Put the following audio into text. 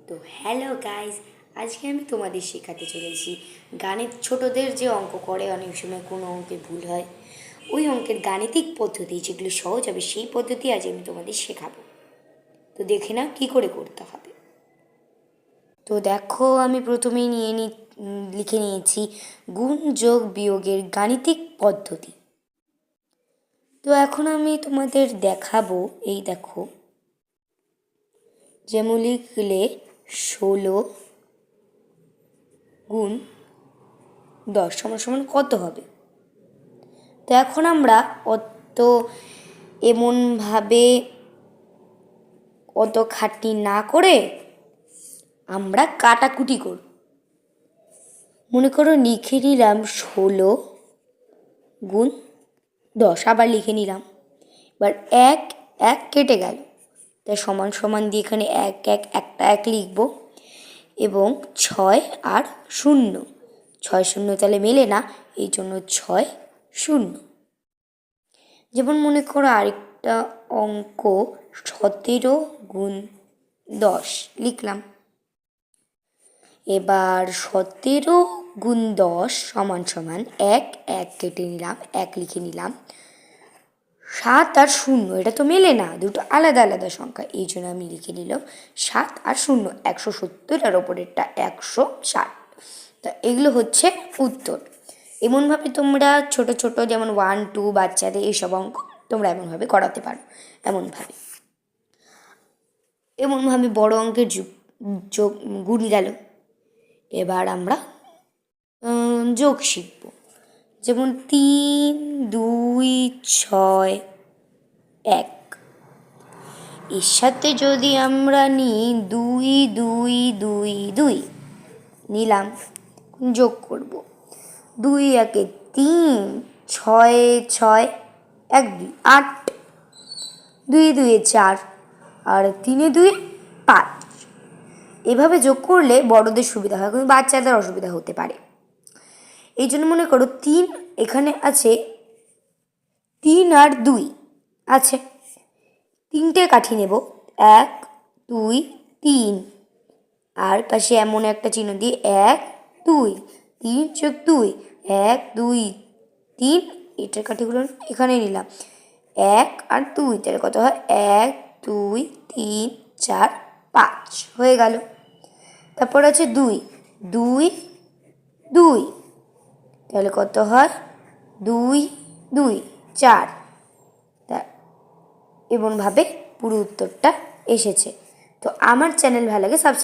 তো hello guys, আজকে আমি তোমাদের শেখাতে চলেছি গাণিত। ছোটদের যে অঙ্ক করে অনেক সময় কোনো অঙ্কে ভুল হয়, ওই অঙ্কের গাণিতিক পদ্ধতি যেগুলো সহজ হবে সেই পদ্ধতি আজ আমি তোমাদের শেখাবো। তো দেখে নাও কী করে করতে হবে। তো দেখো, আমি প্রথমেই লিখে নিয়েছি গুণ যোগ বিয়োগের গাণিতিক পদ্ধতি। তো এখন আমি তোমাদের দেখাবো, এই দেখো, যেমন লিখলে 16 গুণ 10 সমান কত হবে। তো এখন আমরা এমনভাবে অত খাটনি না করে আমরা কাটাকুটি করব। মনে করো লিখে নিলাম 16 গুণ 10, আবার লিখে নিলাম। এবার এক এক কেটে গেল, তাই সমান সমান দিয়ে এখানে একটা এক লিখব এবং 6 আর 0, 6 0 তাহলে মেলে না, এই জন্য 6 0। যেমন মনে করো আরেকটা অঙ্ক 17 গুণ 10 লিখলাম। এবার 17 গুণ 10 সমান সমান এক কেটে নিলাম, এক লিখে নিলাম। 7 আর 0 এটা তো মেলে না, দুটো আলাদা আলাদা সংখ্যা, এই জন্য আমি লিখে নিলাম 7 আর 0, 170 আর ওপরেরটা 160। তো এগুলো হচ্ছে উত্তর। এমনভাবে তোমরা ছোট ছোট যেমন 1 2 বাচ্চাদের এইসব অঙ্ক তোমরা এমনভাবে করাতে পারো। এমনভাবে বড় অঙ্কের যোগ গুণ গেল। এবার আমরা যোগ শিখব। যেমন 3 2 6 1, এর সাথে যদি আমরা নিই 2 2 2 2 নিলাম, যোগ করব। 2 একে 3, 6 6 1 2 8, 2 2 4 আর 3 2 5। এভাবে যোগ করলে বড়দের সুবিধা হয়, কিন্তু বাচ্চাদের অসুবিধা হতে পারে। এই জন্য মনে করো 3 এখানে আছে, 3 আর 2 আছে, 3টে কাঠি নেব, 1 2 3, আর পাশে এমন একটা চিহ্ন দিয়ে 1 2, 3 যোগ 2 1 2 3, এটার কাঠিগুলো এখানে নিলাম, 1 আর 2 তাহলে কত হয় 1 2 3 4 5 হয়ে গেল। তারপর আছে 2 2 2, তাহলে কত হয় 2 2 4। এমনভাবে পুরো উত্তরটা এসেছে। তো আমার চ্যানেল ভালো লাগে